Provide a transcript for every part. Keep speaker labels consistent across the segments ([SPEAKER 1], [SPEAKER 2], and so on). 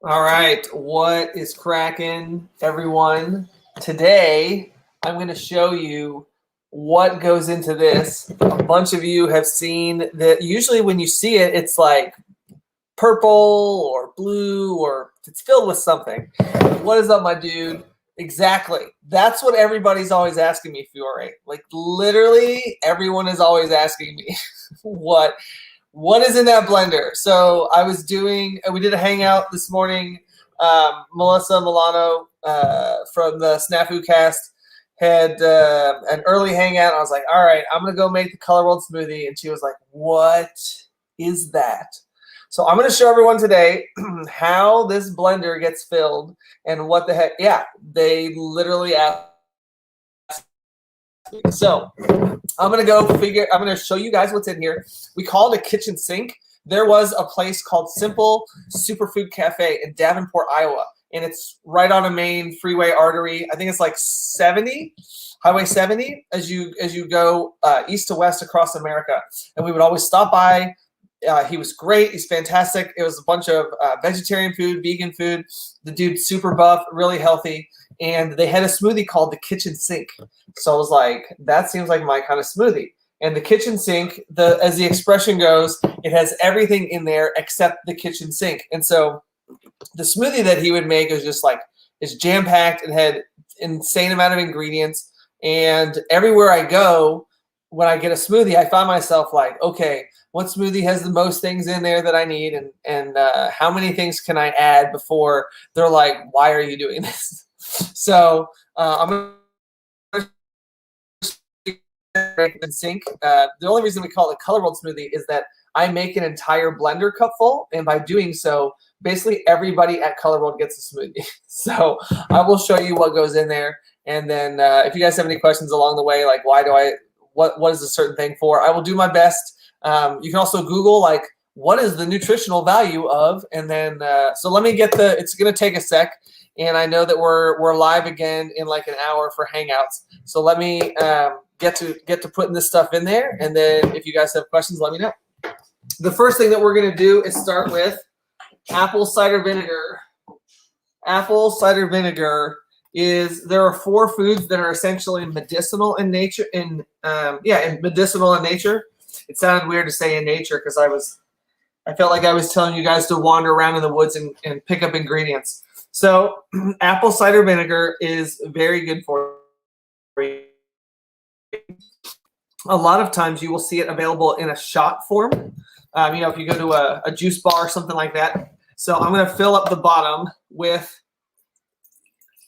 [SPEAKER 1] All right, what is cracking, everyone? Today, I'm going to show you what goes into this. A bunch of you have seen that. Usually when you see it, it's like purple or blue or it's filled with something. What is up, my dude? Exactly. That's what everybody's always asking me, Fiore. Like literally everyone is always asking me what is in that blender. So we did a hangout this morning. Melissa Milano from the Snafu cast had an early hangout. I was like, all right, I'm going to go make the Colorworld smoothie. And she was like, what is that? So I'm going to show everyone today how this blender gets filled and what the heck. Yeah, they literally asked me. So I'm going to show you guys what's in here. We call it a kitchen sink. There was a place called Simple Superfood Cafe in Davenport, Iowa, and it's right on a main freeway artery. I think it's like Highway 70 as you go east to west across America. And we would always stop by. He was great. He's fantastic. It was a bunch of vegetarian food, vegan food. The dude's super buff, really healthy. And they had a smoothie called the kitchen sink. So I was like, that seems like my kind of smoothie. And the kitchen sink, as the expression goes, it has everything in there except the kitchen sink. And so the smoothie that he would make is jam-packed. It had insane amount of ingredients. And everywhere I go, when I get a smoothie, I find myself like, okay, what smoothie has the most things in there that I need, and how many things can I add before they're like, why are you doing this? So I'm going to sink. The only reason we call it a Colorworld smoothie is that I make an entire blender cup full, and by doing so, basically everybody at Colorworld gets a smoothie. So I will show you what goes in there, and then if you guys have any questions along the way, like what is a certain thing for, I will do my best. You can also Google like what is the nutritional value of, and then so let me get it's going to take a sec, and I know that we're live again in like an hour for Hangouts. So let me get to putting this stuff in there, and then if you guys have questions, let me know. The first thing that we're going to do is start with apple cider vinegar. Apple cider vinegar there are 4 foods that are essentially medicinal in nature. Medicinal in nature. It sounded weird to say in nature because I felt like I was telling you guys to wander around in the woods and pick up ingredients. So apple cider vinegar is very good for you. A lot of times you will see it available in a shot form. If you go to a juice bar or something like that. So I'm going to fill up the bottom with,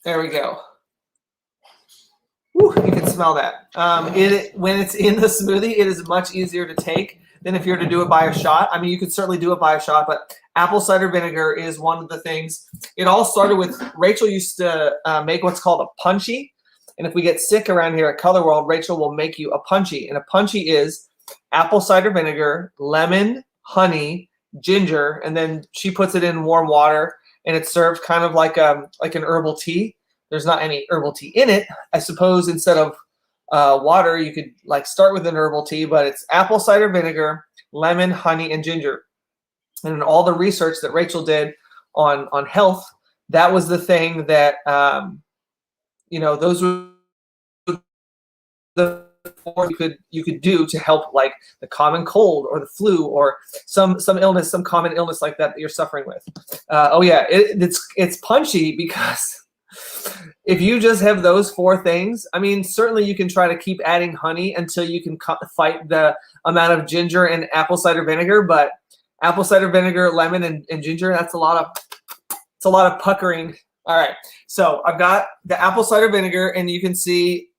[SPEAKER 1] there we go. Woo, you can smell that. When it's in the smoothie, it is much easier to take than if you were to do it by a shot. I mean, you could certainly do it by a shot, but apple cider vinegar is one of the things. It all started with Rachel used to make what's called a punchy. And if we get sick around here at Colorworld, Rachel will make you a punchy. And a punchy is apple cider vinegar, lemon, honey, ginger, and then she puts it in warm water, and it's served kind of like an herbal tea. There's not any herbal tea in it. I suppose instead of water, you could like start with an herbal tea, but it's apple cider vinegar, lemon, honey, and ginger. And in all the research that Rachel did on health, that was the thing that those were the 4 you could do to help like the common cold or the flu or some illness, some common illness like that you're suffering with. It's punchy because if you just have those 4 things, I mean, certainly you can try to keep adding honey until you can fight the amount of ginger and apple cider vinegar. But apple cider vinegar, lemon, and ginger, that's a lot of puckering. All right, so I've got the apple cider vinegar, and you can see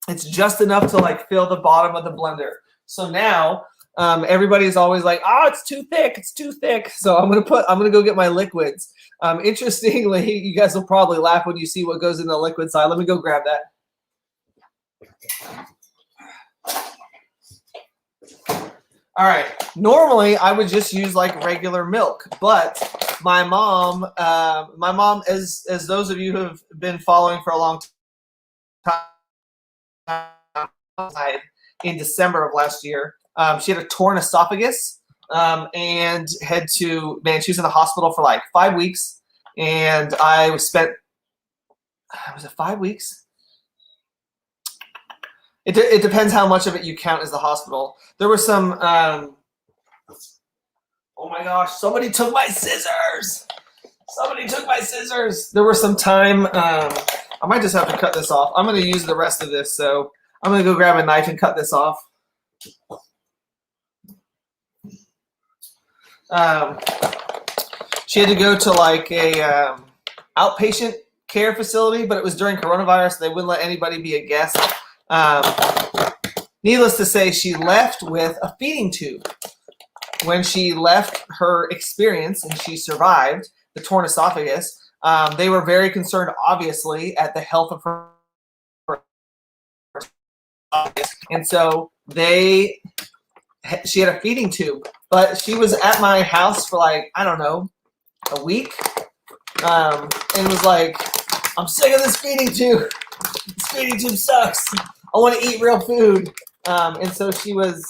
[SPEAKER 1] it's just enough to like fill the bottom of the blender. So now everybody's always like, oh, it's too thick. It's too thick. So I'm gonna go get my liquids. Interestingly, you guys will probably laugh when you see what goes in the liquid side. Let me go grab that. All right. Normally, I would just use like regular milk, but my mom, as those of you who have been following for a long time, in December of last year, she had a torn esophagus, and had to, man, she was in the hospital for like 5 weeks, and I was spent, was it 5 weeks? It depends how much of it you count as the hospital. There were some, oh my gosh, somebody took my scissors. Somebody took my scissors. There was some time, I might just have to cut this off. I'm going to use the rest of this, so I'm going to go grab a knife and cut this off. She had to go to like a outpatient care facility, but it was during coronavirus. So they wouldn't let anybody be a guest. Needless to say, she left with a feeding tube. When she left her experience and she survived the torn esophagus, they were very concerned, obviously, at the health of her esophagus. And so she had a feeding tube, but she was at my house for like, I don't know, a week, and was like, I'm sick of this feeding tube. This feeding tube sucks. I want to eat real food. And so she was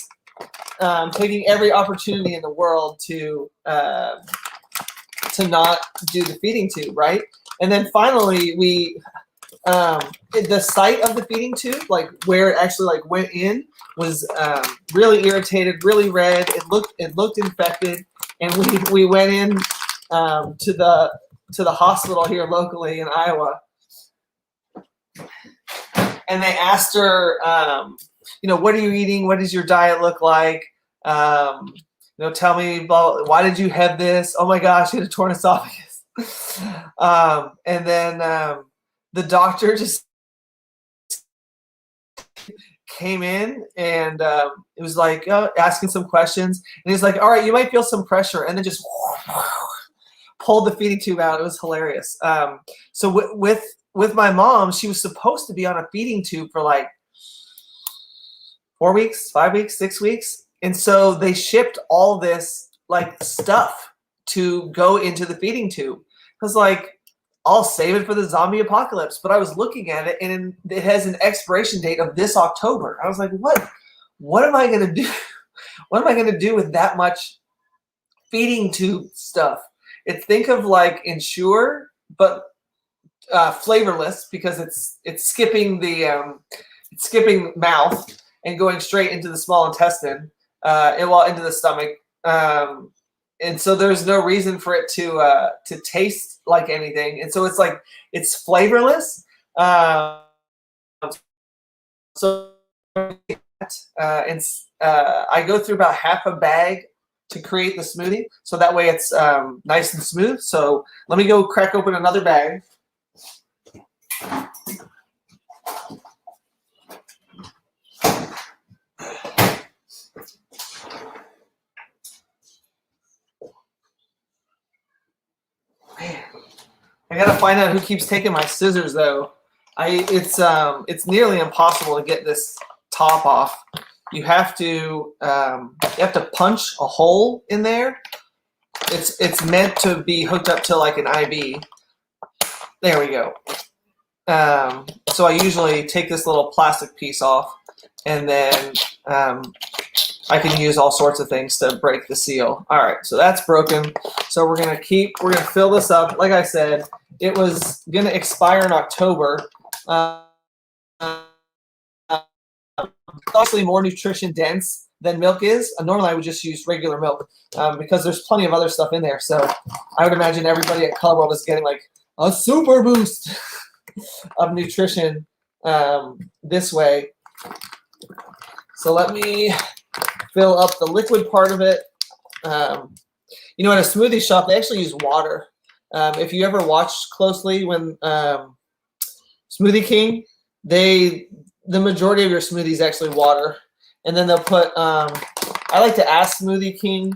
[SPEAKER 1] taking every opportunity in the world to not do the feeding tube, right? And then finally, the site of the feeding tube, like where it actually like went in, was really irritated, really red. It looked infected, and we went in to the hospital here locally in Iowa, and they asked her, what are you eating? What does your diet look like? Tell me about, why did you have this? Oh my gosh, you had a torn esophagus. And then the doctor just came in and it was like asking some questions, and he's like, all right, you might feel some pressure, and then just pulled the feeding tube out. It was hilarious. So with my mom, she was supposed to be on a feeding tube for like 4 weeks, 5 weeks, 6 weeks. And so they shipped all this like stuff to go into the feeding tube. I was like, I'll save it for the zombie apocalypse. But I was looking at it, and it has an expiration date of this October. I was like, what am I going to do? What am I going to do with that much feeding tube stuff? Think of like Ensure, but flavorless, because it's skipping mouth and going straight into the small intestine, into the stomach. And so there's no reason for it to taste like anything. And so it's flavorless. So I go through about half a bag to create the smoothie, so that way it's nice and smooth. So let me go crack open another bag. Man, I gotta find out who keeps taking my scissors though. It's nearly impossible to get this top off. You have to punch a hole in there. It's meant to be hooked up to like an IV. There we go. So I usually take this little plastic piece off, and then I can use all sorts of things to break the seal. All right, so that's broken. So we're gonna fill this up. Like I said, it was gonna expire in October. Obviously more nutrition dense than milk is. Normally I would just use regular milk because there's plenty of other stuff in there. So I would imagine everybody at Colorworld is getting like a super boost of nutrition this way. So let me fill up the liquid part of it. At a smoothie shop, they actually use water. If you ever watched closely when Smoothie King, the majority of your smoothie is actually water. And then they'll put, I like to ask Smoothie King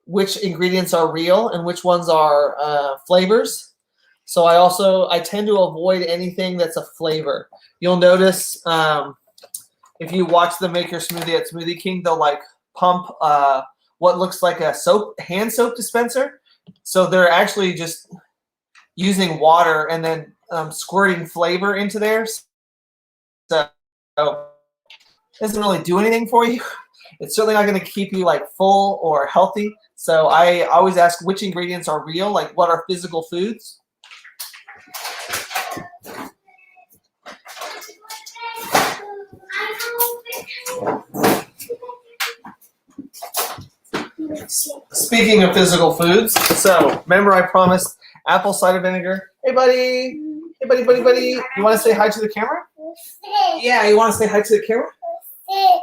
[SPEAKER 1] which ingredients are real and which ones are flavors. So I tend to avoid anything that's a flavor. You'll notice if you watch them make your smoothie at Smoothie King, they'll like pump what looks like a hand soap dispenser. So they're actually just using water and then squirting flavor into there. So it doesn't really do anything for you. It's certainly not going to keep you like full or healthy. So I always ask which ingredients are real, like what are physical foods. Speaking of physical foods, so remember I promised apple cider vinegar. Hey, buddy. Hey, buddy. You want to say hi to the camera? Yeah, you want to say hi to the camera?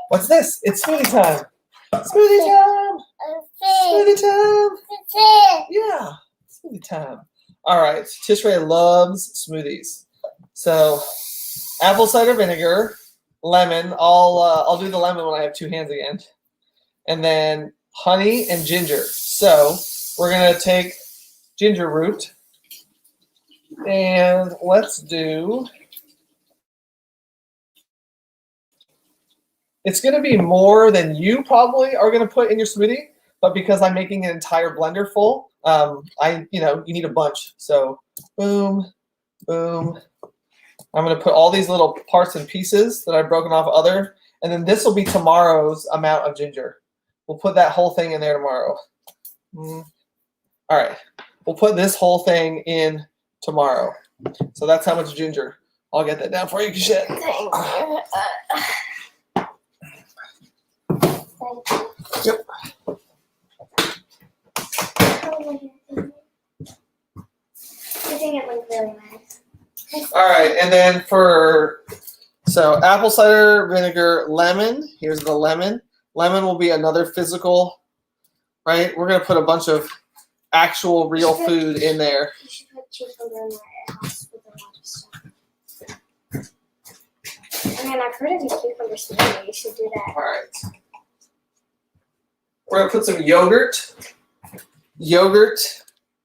[SPEAKER 1] What's this? It's smoothie time. Smoothie time. Smoothie time. Yeah, smoothie time. All right, Tishrei loves smoothies. So apple cider vinegar, lemon. I'll do the lemon when I have two hands again. And then honey and ginger. So we're gonna take ginger root and let's do. It's gonna be more than you probably are gonna put in your smoothie, but because I'm making an entire blender full, you need a bunch. So boom, boom. I'm gonna put all these little parts and pieces that I've broken off other, and then this will be tomorrow's amount of ginger. We'll put that whole thing in there tomorrow. All right, we'll put this whole thing in tomorrow. So that's how much ginger. I'll get that down for you, Kashette. Yep.
[SPEAKER 2] I think it looks really nice.
[SPEAKER 1] All right, and then so apple cider vinegar, lemon. Here's the lemon. Lemon will be another physical, right? We're going to put a bunch of actual real food in there.
[SPEAKER 2] You should put cucumber in my house with a lot of stuff. I mean, I've heard of a cucumber smoothie. You should do that.
[SPEAKER 1] All right. We're going to put some yogurt. Yogurt,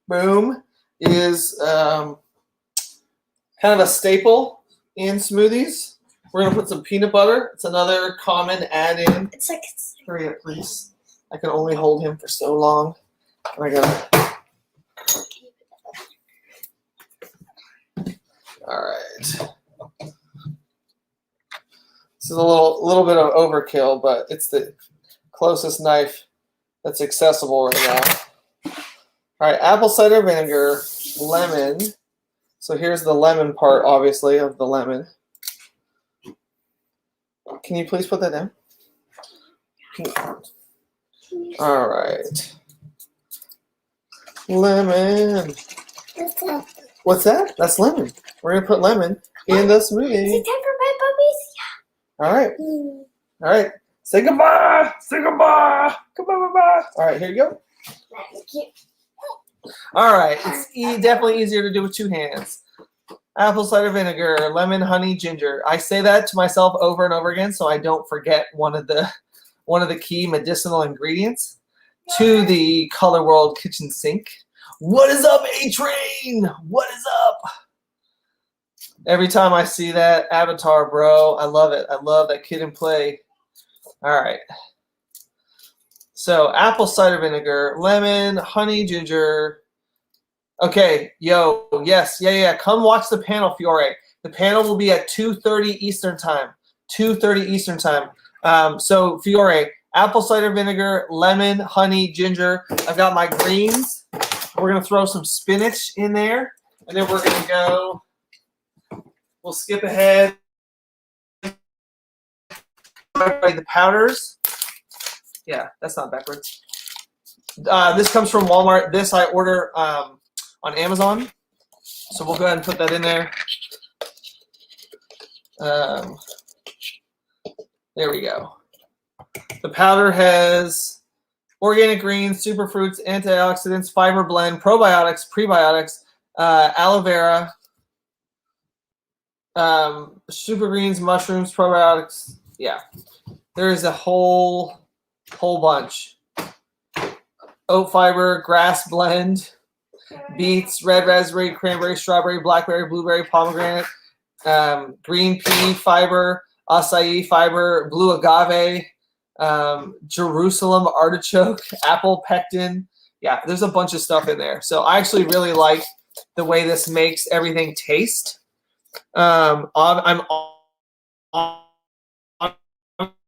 [SPEAKER 1] boom, is kind of a staple in smoothies. We're going to put some peanut butter. It's another common add-in.
[SPEAKER 2] It's like
[SPEAKER 1] Hurry up, please. I can only hold him for so long. And I gotta. All right. This is a little bit of overkill, but it's the closest knife that's accessible right now. All right, apple cider vinegar, lemon. So here's the lemon part, obviously, of the lemon. Can you please put that down? All right. Lemon. What's that? That's lemon. We're going to put lemon in the smoothie.
[SPEAKER 2] Is it time for bed, puppies? Yeah.
[SPEAKER 1] All right. All right. Say goodbye. Say goodbye. Goodbye, bye-bye. All right, here you go.
[SPEAKER 2] That's cute.
[SPEAKER 1] All right. It's definitely easier to do with two hands. Apple cider vinegar, lemon, honey, ginger. I say that to myself over and over again so I don't forget one of the key medicinal ingredients to the Colorworld kitchen sink. What is up, A-Train? What is up? Every time I see that avatar, bro, I love it. I love that Kid and Play. All right. So apple cider vinegar, lemon, honey, ginger. Okay, yo, yes, yeah. Come watch the panel, Fiore. The panel will be at 2:30 Eastern time. 2:30 Eastern time. So Fiore, apple cider vinegar, lemon, honey, ginger. I've got my greens. We're gonna throw some spinach in there, and then we're gonna go. We'll skip ahead. The powders. Yeah, that's not backwards. This comes from Walmart. This I order on Amazon. So we'll go ahead and put that in there. There we go. The powder has organic greens, superfruits, antioxidants, fiber blend, probiotics, prebiotics, aloe vera, super greens, mushrooms, probiotics. Yeah, there is a whole bunch. Oat fiber, grass blend, beets, red raspberry, cranberry, strawberry, blackberry, blueberry, pomegranate, green pea fiber, acai fiber, blue agave, Jerusalem artichoke, apple pectin. Yeah, there's a bunch of stuff in there. So I actually really like the way this makes everything taste. I'm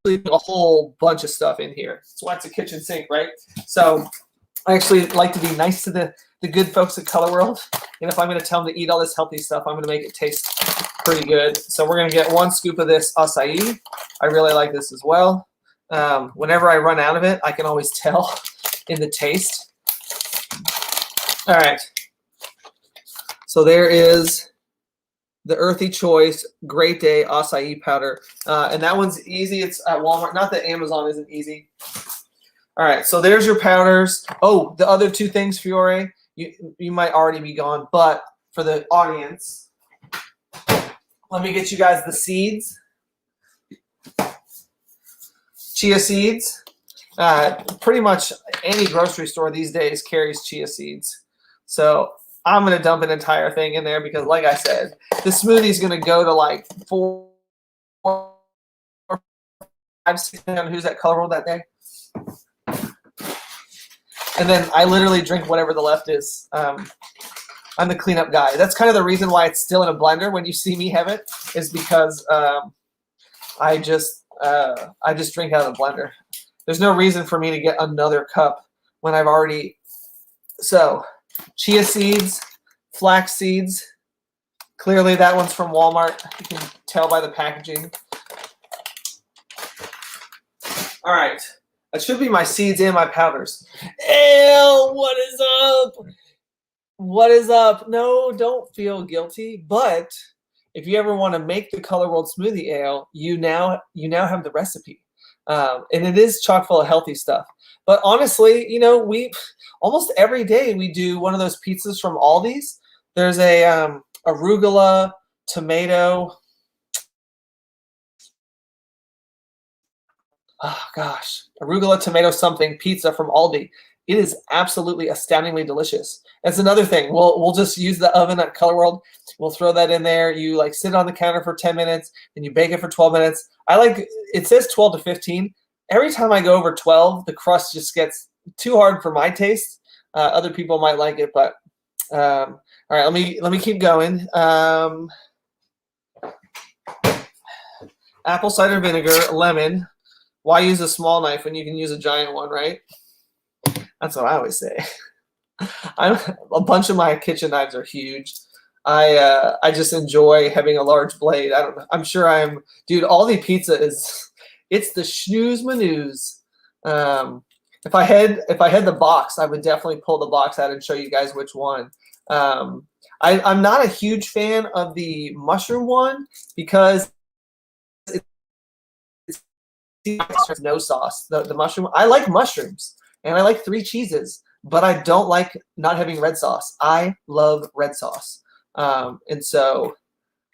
[SPEAKER 1] a whole bunch of stuff in here. That's why it's a kitchen sink, right? So I actually like to be nice to the good folks at Colorworld. And if I'm going to tell them to eat all this healthy stuff, I'm going to make it taste pretty good. So we're going to get 1 scoop of this acai. I really like this as well. Whenever I run out of it, I can always tell in the taste. All right. So there is the Earthy Choice Great Day acai powder. And that one's easy. It's at Walmart. Not that Amazon isn't easy. All right, so there's your powders. Oh, the other 2 things, Fiore, you might already be gone, but for the audience, let me get you guys the seeds. Chia seeds. Pretty much any grocery store these days carries chia seeds. So I'm going to dump an entire thing in there because, like I said, the smoothie is going to go to like 4, 5, 6, who's at Colorworld that day. And then I literally drink whatever the left is. I'm the cleanup guy. That's kind of the reason why it's still in a blender when you see me have it, is because I just drink out of the blender. There's no reason for me to get another cup when I've already. So chia seeds, flax seeds. Clearly that one's from Walmart. You can tell by the packaging. All right. That should be my seeds and my powders. Ew, what is up? What is up? No, don't feel guilty. But if you ever want to make the Colorworld Smoothie Ale, you now have the recipe. And it is chock full of healthy stuff. But honestly, you know, we almost every day we do one of those pizzas from Aldi's. There's a arugula, tomato. Oh gosh, arugula, tomato something pizza from Aldi. It is absolutely astoundingly delicious. That's another thing. We'll just use the oven at Colorworld. We'll throw that in there. You like sit on the counter for 10 minutes, and you bake it for 12 minutes. I like it says 12 to 15. Every time I go over 12, the crust just gets too hard for my taste. Other people might like it, but all right. Let me keep going. Apple cider vinegar, lemon. Why use a small knife when you can use a giant one, right? That's what I always say. A bunch of my kitchen knives are huge. I just enjoy having a large blade. I don't know. I'm sure dude, Aldi pizza it's the snooze manews. If I had the box, I would definitely pull the box out and show you guys which one. I'm not a huge fan of the mushroom one because no sauce. The mushroom, I like mushrooms and I like 3 cheeses, but I don't like not having red sauce. I love red sauce. And so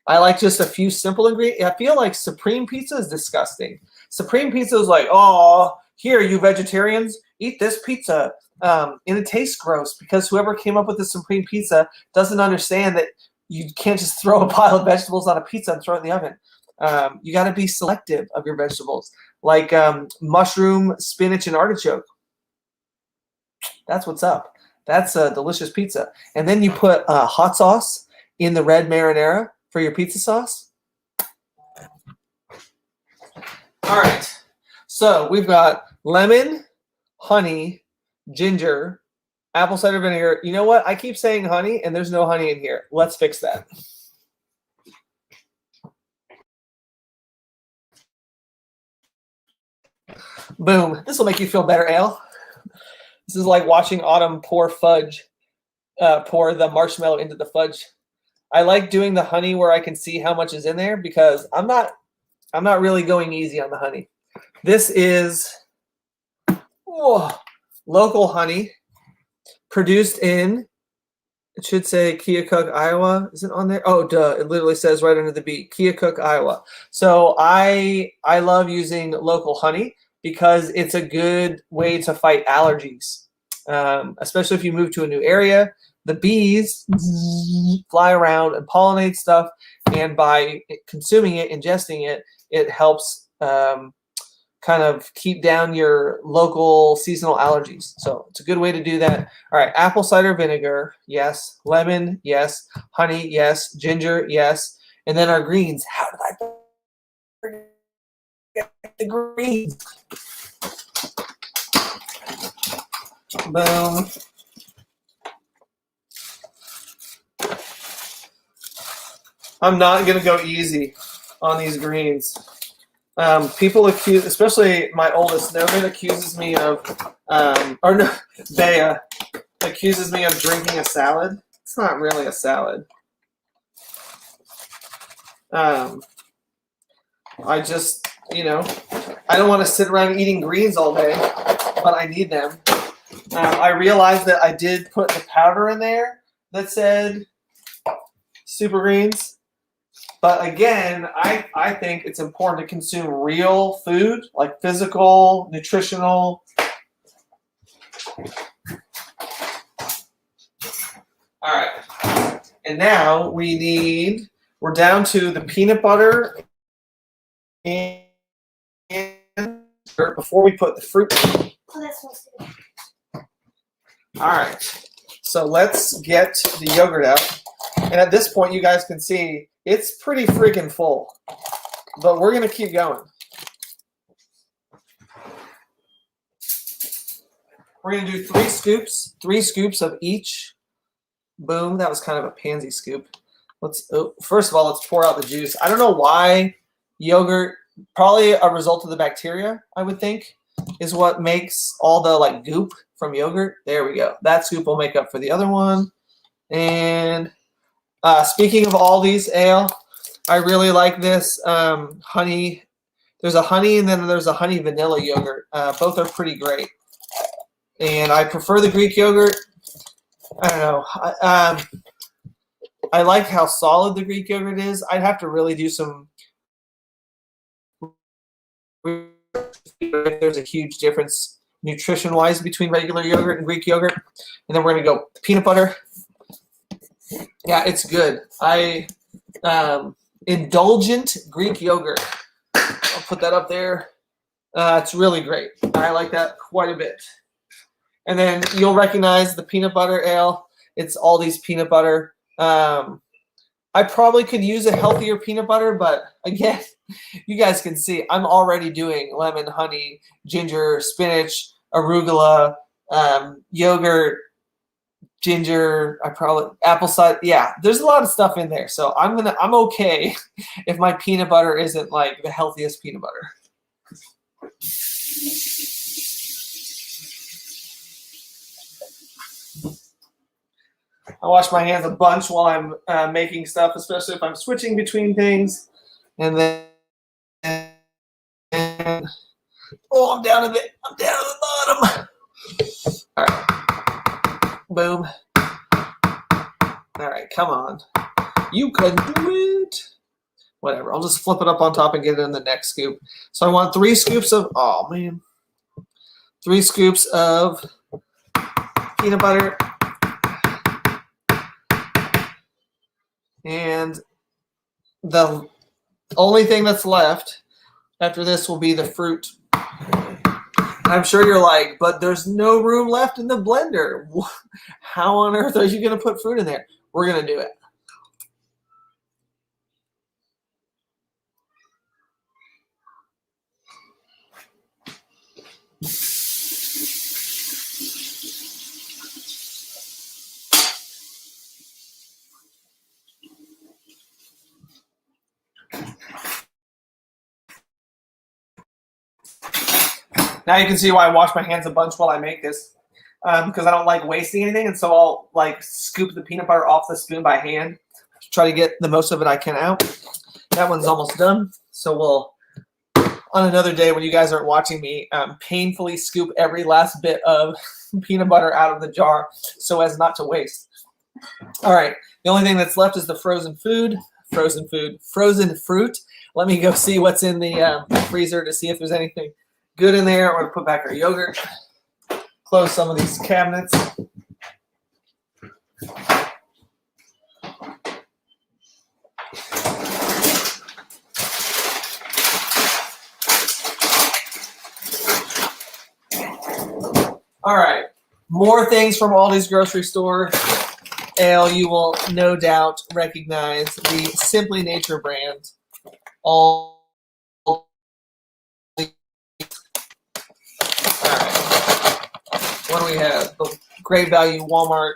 [SPEAKER 1] I like just a few simple ingredients. I feel like Supreme Pizza is disgusting. Supreme Pizza is like, oh, here, you vegetarians, eat this pizza. And it tastes gross because whoever came up with the Supreme Pizza doesn't understand that you can't just throw a pile of vegetables on a pizza and throw it in the oven. You got to be selective of your vegetables, like mushroom, spinach, and artichoke. That's what's up. That's a delicious pizza. And then you put hot sauce in the red marinara for your pizza sauce. All right. So we've got lemon, honey, ginger, apple cider vinegar. You know what? I keep saying honey, and there's no honey in here. Let's fix that. Boom. This will make you feel better, Ale. This is like watching Autumn pour fudge, pour the marshmallow into the fudge. I like doing the honey where I can see how much is in there because I'm not really going easy on the honey. This is local honey produced in, it should say Keokuk, Iowa. Is it on there? Oh, duh. It literally says right under the beat, Keokuk, Iowa. So I love using local honey because it's a good way to fight allergies, especially if you move to a new area. The bees fly around and pollinate stuff, and by consuming it, ingesting it, it helps kind of keep down your local seasonal allergies. So it's a good way to do that. All right, apple cider vinegar, yes. Lemon, yes. Honey, yes. Ginger, yes. And then our greens. How did I forget the greens. Boom. I'm not going to go easy on these greens. People accuse, especially my oldest, Novin accuses me of, Bea accuses me of drinking a salad. It's not really a salad. I just, I don't want to sit around eating greens all day, but I need them. I realized that I did put the powder in there that said super greens. But again, I think it's important to consume real food, like physical, nutritional. All right. And now we're down to the peanut butter and before we put the fruit.
[SPEAKER 2] Oh, that's supposed to be.
[SPEAKER 1] All right. So let's get the yogurt out. And at this point, you guys can see it's pretty freaking full. But we're going to keep going. We're going to do 3 scoops of each. Boom. That was kind of a pansy scoop. First of all, let's pour out the juice. I don't know why yogurt, probably a result of the bacteria, I would think, is what makes all the goop from yogurt. There we go. That scoop will make up for the other one. And speaking of all these ale, I really like this honey. There's a honey and then there's a honey vanilla yogurt. Both are pretty great. And I prefer the Greek yogurt. I don't know. I like how solid the Greek yogurt is. I'd have to really do some. There's a huge difference nutrition-wise between regular yogurt and Greek yogurt. And then we're going to go peanut butter. Yeah, it's good. Indulgent Greek yogurt. I'll put that up there. It's really great. I like that quite a bit. And then you'll recognize the peanut butter ale. It's all these peanut butter. I probably could use a healthier peanut butter, but again, you guys can see I'm already doing lemon, honey, ginger, spinach, arugula, yogurt, ginger, apple cider. Yeah, there's a lot of stuff in there. So I'm okay if my peanut butter isn't the healthiest peanut butter. I wash my hands a bunch while I'm making stuff, especially if I'm switching between things. And then, I'm down to the bottom. All right. Boom. All right, come on. You can do it. Whatever. I'll just flip it up on top and get it in the next scoop. So I want 3 scoops of, 3 scoops of peanut butter. And the only thing that's left after this will be the fruit. I'm sure you're like, but there's no room left in the blender. How on earth are you going to put fruit in there? We're going to do it. Now you can see why I wash my hands a bunch while I make this, because I don't like wasting anything, and so I'll scoop the peanut butter off the spoon by hand to try to get the most of it I can out. That one's almost done, so we'll, on another day when you guys aren't watching me, painfully scoop every last bit of peanut butter out of the jar so as not to waste. All right, the only thing that's left is the frozen fruit. Let me go see what's in the freezer to see if there's anything good in there. We're going to put back our yogurt. Close some of these cabinets. All right. More things from Aldi's grocery store. Ale, you will no doubt recognize the Simply Nature brand. All we have the Great Value Walmart.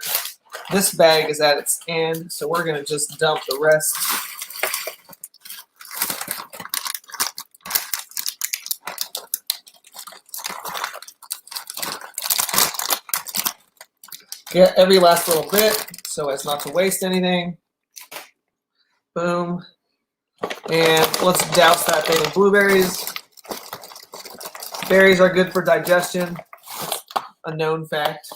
[SPEAKER 1] This bag is at its end, so we're going to just dump the rest. Get every last little bit so as not to waste anything. Boom. And let's douse that thing in blueberries. Berries are good for digestion, a known fact.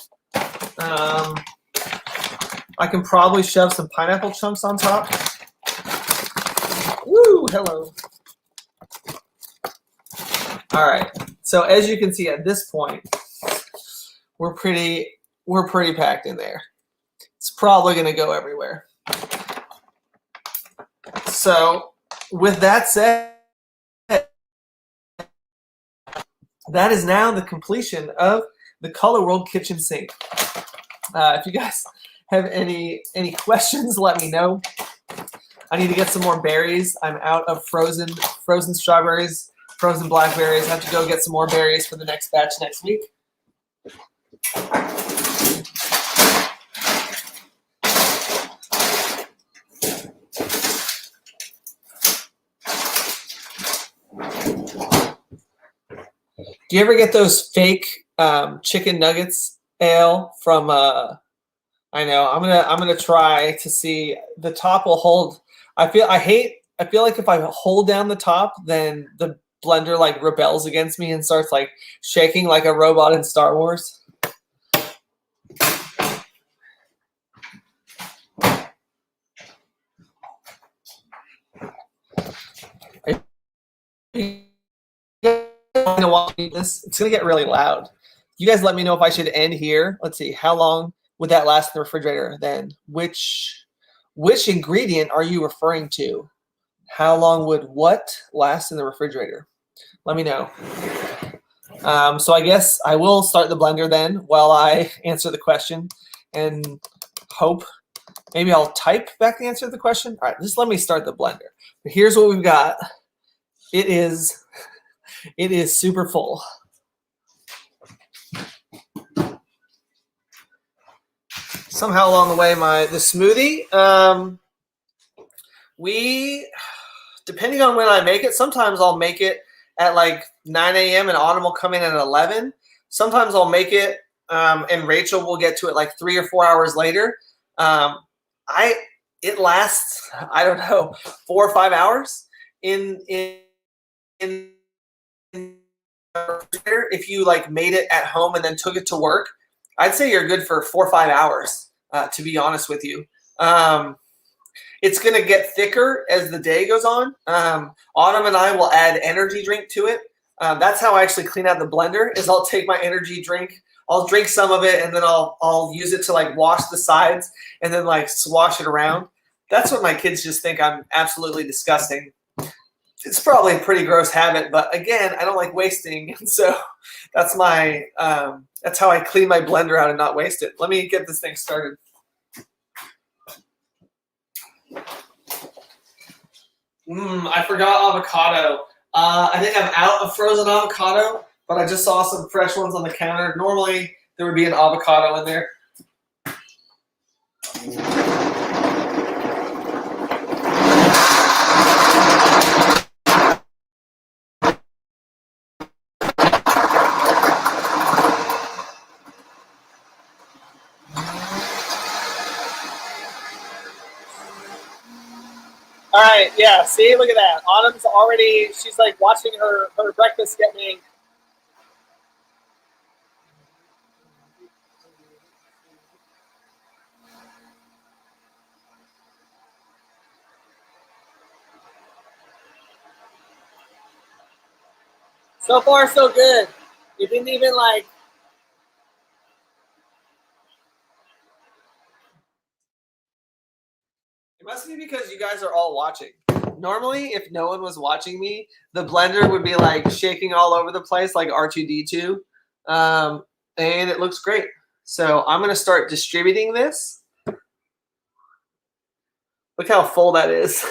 [SPEAKER 1] I can probably shove some pineapple chunks on top. Woo, hello. All right, so as you can see at this point, we're pretty packed in there. It's probably gonna go everywhere. So with that said, that is now the completion of the Colorworld kitchen sink. If you guys have any questions, let me know. I need to get some more berries. I'm out of frozen strawberries, frozen blackberries. I have to go get some more berries for the next batch next week. Do you ever get those fake chicken nuggets ale from? I know I'm gonna try to see. The top will hold. I feel like if I hold down the top, then the blender like rebels against me and starts like shaking like a robot in Star Wars. It's gonna get really loud. You guys let me know if I should end here. Let's see, how long would that last in the refrigerator then? Which ingredient are you referring to? How long would what last in the refrigerator? Let me know. So I guess I will start the blender then while I answer the question and hope maybe I'll type back the answer to the question. All right, just let me start the blender. Here's what we've got. It is super full. Somehow along the way, the smoothie, depending on when I make it, sometimes I'll make it at like 9 a.m. and Autumn will come in at 11. Sometimes I'll make it and Rachel will get to it like 3 or 4 hours later. It lasts, I don't know, 4 or 5 hours in if you like made it at home and then took it to work. I'd say you're good for 4 or 5 hours, to be honest with you. It's going to get thicker as the day goes on. Autumn and I will add energy drink to it. That's how I actually clean out the blender, is I'll take my energy drink, I'll drink some of it, and then I'll use it to like wash the sides and then like swash it around. That's what my kids just think I'm absolutely disgusting. It's probably a pretty gross habit, but again, I don't like wasting, and so that's how I clean my blender out and not waste it. Let me get this thing started. I forgot avocado. I think I'm out of frozen avocado, but I just saw some fresh ones on the counter. Normally, there would be an avocado in there. All right, yeah, see, look at that. Autumn's already, she's like watching her breakfast get made. So far, so good. You didn't even like. It must be because you guys are all watching. Normally, if no one was watching me, the blender would be like shaking all over the place like R2-D2. And it looks great. So I'm going to start distributing this. Look how full that is.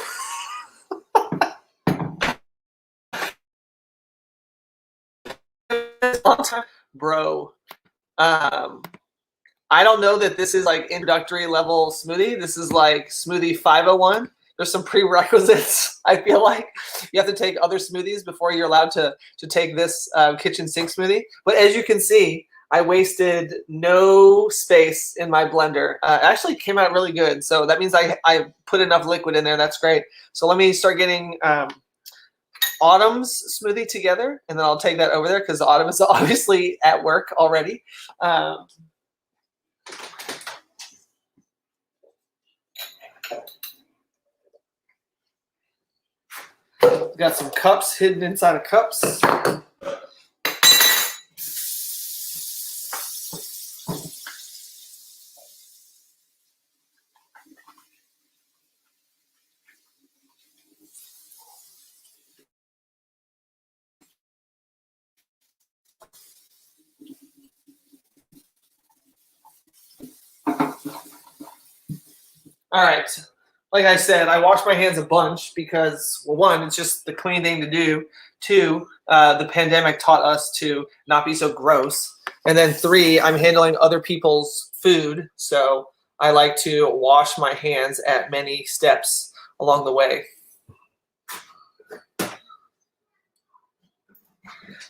[SPEAKER 1] Bro, I don't know that this is like introductory level smoothie. This is like smoothie 501. There's some prerequisites. I feel like you have to take other smoothies before you're allowed to take this kitchen sink smoothie. But as you can see, I wasted no space in my blender. It actually came out really good. So that means I put enough liquid in there. That's great. So let me start getting Autumn's smoothie together, and then I'll take that over there because Autumn is obviously at work already. Got some cups hidden inside of cups. All right. Like I said, I wash my hands a bunch because, well, one, it's just the clean thing to do. Two, the pandemic taught us to not be so gross. And then three, I'm handling other people's food, so I like to wash my hands at many steps along the way.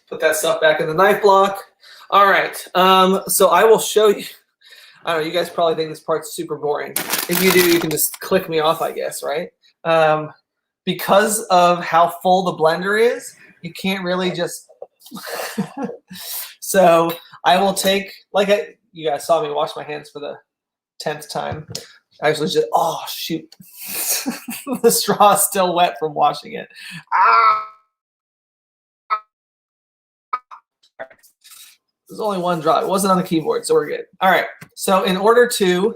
[SPEAKER 1] Put that stuff back in the knife block. All right, so I will show you. I don't know, you guys probably think this part's super boring. If you do, you can just click me off, I guess, right? Because of how full the blender is, you can't really just... So I will take, you guys saw me wash my hands for the 10th time. I actually just, oh, shoot. The straw is still wet from washing it. Ah! There's only one drop. It wasn't on the keyboard, so we're good. All right. So in order to,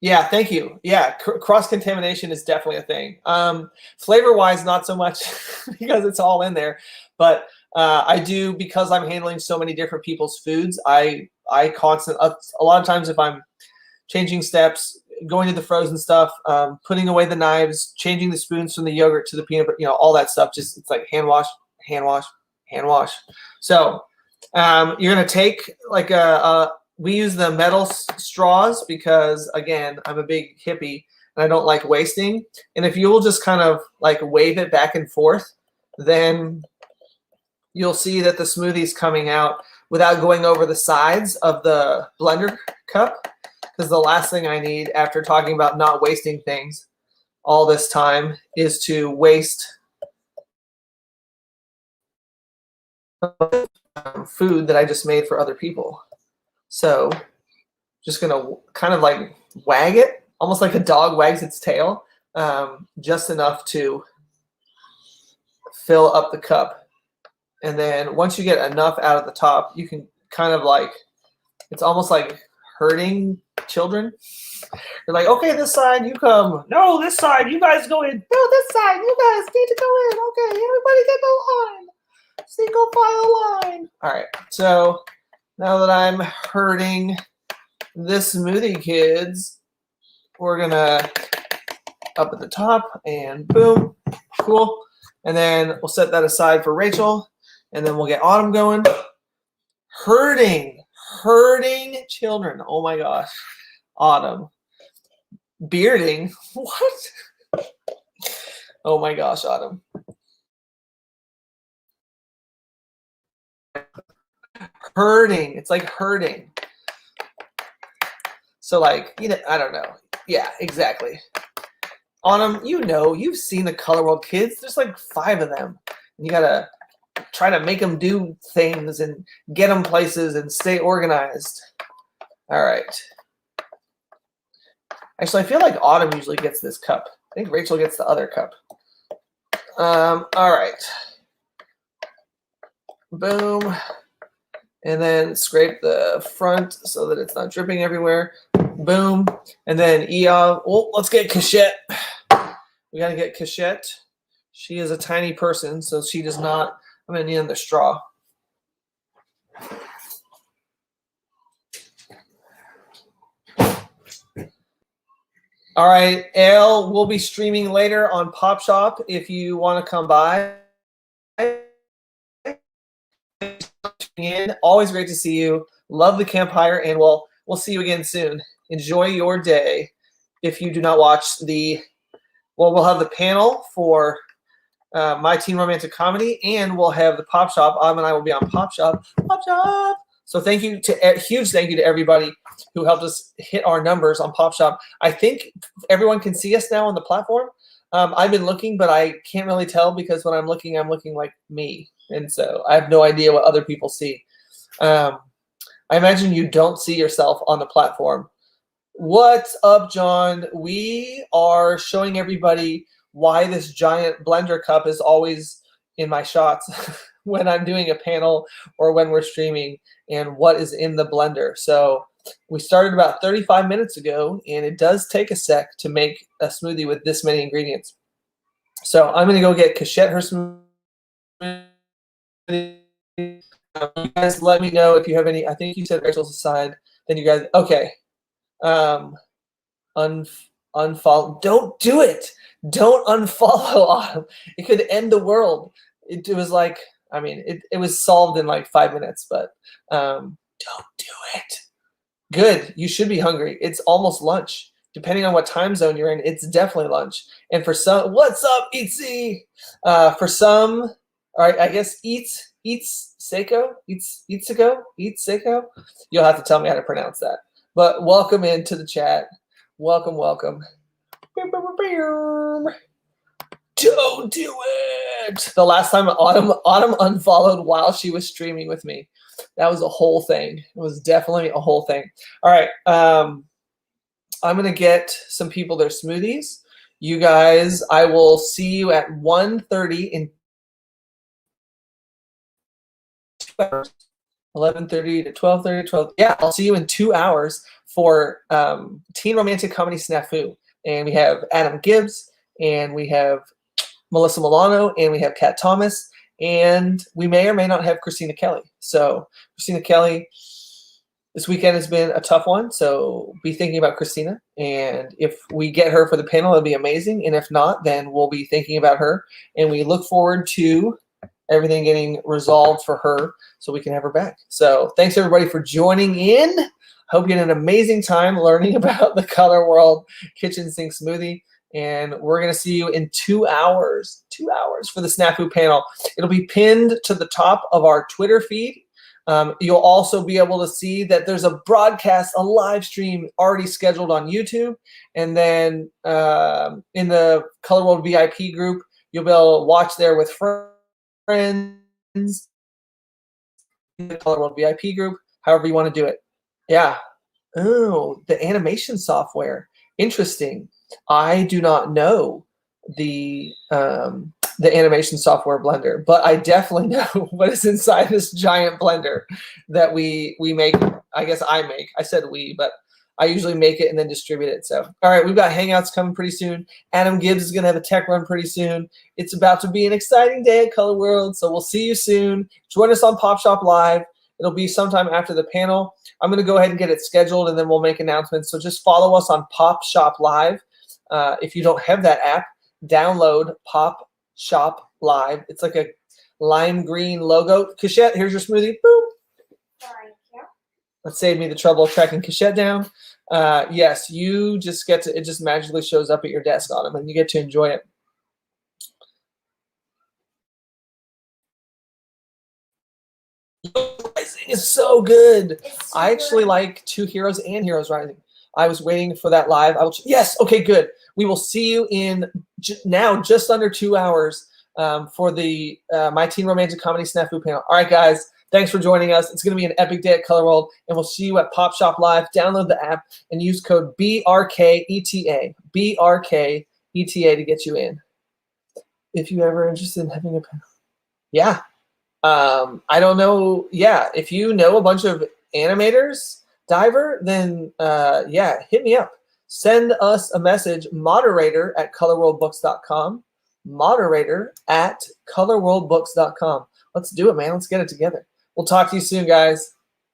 [SPEAKER 1] yeah, thank you. Yeah, cross-contamination is definitely a thing. Flavor-wise, not so much because it's all in there. But I do, because I'm handling so many different people's foods, a lot of times if I'm changing steps, going to the frozen stuff, putting away the knives, changing the spoons from the yogurt to the peanut butter, all that stuff, just it's like hand wash, hand wash, hand wash. So you're going to take we use the metal straws because, again, I'm a big hippie and I don't like wasting. And if you will just kind of like wave it back and forth, then you'll see that the smoothie's coming out without going over the sides of the blender cup. Because the last thing I need after talking about not wasting things all this time is to waste food that I just made for other people. So just going to kind of like wag it, almost like a dog wags its tail, just enough to fill up the cup. And then once you get enough out of the top, you can kind of like, it's almost like herding children. You're like, okay, this side, you come. No, this side, you guys go in. No, this side, you guys need to go in. Okay, everybody get the line. Single file line. All right, so now that I'm herding this smoothie, kids, we're going to up at the top and boom, cool. And then we'll set that aside for Rachel. And then we'll get Autumn going. Herding children. Oh my gosh. Autumn. Bearding. What? Oh my gosh, Autumn. Herding. It's like herding. So like, I don't know. Yeah, exactly. Autumn, you've seen the Colorworld kids. There's like 5 of them. And you got to try to make them do things and get them places and stay organized. All right. Actually, I feel like Autumn usually gets this cup. I think Rachel gets the other cup. All right. Boom. And then scrape the front so that it's not dripping everywhere. Boom. And then let's get Cachette. We got to get Cachette. She is a tiny person, so she does not. I'm going to need another straw. All right, Elle will be streaming later on Pop Shop if you want to come by. Always great to see you. Love the campfire, and we'll see you again soon. Enjoy your day. If you do not watch we'll have the panel for My Teen Romantic Comedy, and we'll have the Pop Shop. And I will be on Pop Shop. Pop Shop. So huge thank you to everybody who helped us hit our numbers on Pop Shop. I think everyone can see us now on the platform. I've been looking, but I can't really tell because when I'm looking like me. And so I have no idea what other people see. I imagine you don't see yourself on the platform. What's up, John? We are showing everybody why this giant blender cup is always in my shots when I'm doing a panel or when we're streaming, and what is in the blender. So we started about 35 minutes ago, and it does take a sec to make a smoothie with this many ingredients. So I'm going to go get Cachette her smoothie. You guys let me know if you have any. I think you said Rachel's aside. Then you guys, okay. Unfollow. Don't do it. Don't unfollow Autumn. It could end the world. It was like, I mean, it was solved in like 5 minutes, but don't do it. Good. You should be hungry. It's almost lunch. Depending on what time zone you're in, it's definitely lunch. And for some, what's up, Eatsy? For some, all right, I guess Eats Seiko. You'll have to tell me how to pronounce that. But welcome into the chat. Welcome. Don't do it. The last time Autumn unfollowed while she was streaming with me. That was a whole thing. It was definitely a whole thing. All right. I'm going to get some people their smoothies. You guys, I will see you at 1:30 in 2 hours. 11:30 to 12:30, 12. Yeah, I'll see you in 2 hours for Teen Romantic Comedy Snafu. And we have Adam Gibbs, and we have Melissa Milano, and we have Kat Thomas, and we may or may not have Christina Kelly. So Christina Kelly, this weekend has been a tough one, so be thinking about Christina. And if we get her for the panel, it'll be amazing. And if not, then we'll be thinking about her. And we look forward to everything getting resolved for her so we can have her back. So thanks everybody for joining in. Hope you had an amazing time learning about the Colorworld Kitchen Sink Smoothie. And we're going to see you in 2 hours. 2 hours for the Snafu panel. It'll be pinned to the top of our Twitter feed. You'll also be able to see that there's a broadcast, a live stream already scheduled on YouTube. And then in the Colorworld VIP group, you'll be able to watch there with friends in the Colorworld VIP group, however you want to do it. Yeah. Oh, the animation software. Interesting. I do not know the animation software blender, but I definitely know what is inside this giant blender that we make. I guess I make. I said we, but I usually make it and then distribute it. So, all right, we've got Hangouts coming pretty soon. Adam Gibbs is going to have a tech run pretty soon. It's about to be an exciting day at Colorworld, so we'll see you soon. Join us on Pop Shop Live. It'll be sometime after the panel. I'm going to go ahead and get it scheduled, and then we'll make announcements. So just follow us on Pop Shop Live. If you don't have that app, download Pop Shop Live. It's like a lime green logo. Cachette, here's your smoothie. Boom.
[SPEAKER 2] Thank you.
[SPEAKER 1] That saved me the trouble of tracking Cachette down. Yes, you just get to, it just magically shows up at your desk on them, and you get to enjoy it. Rising is so good. I actually like Two Heroes and Heroes Rising. I was waiting for that live. Yes, okay, good. We will see you in now just under 2 hours for the My Teen Romantic Comedy Snafu panel. All right, guys, thanks for joining us. It's going to be an epic day at Colorworld, and we'll see you at Pop Shop Live. Download the app and use code BRKETA, BRKETA to get you in. If you're ever interested in having a panel. Yeah. I don't know. Yeah, if you know a bunch of animators, Diver, then yeah, hit me up. Send us a message, moderator@colorworldbooks.com, moderator@colorworldbooks.com. Let's do it, man. Let's get it together. We'll talk to you soon, guys.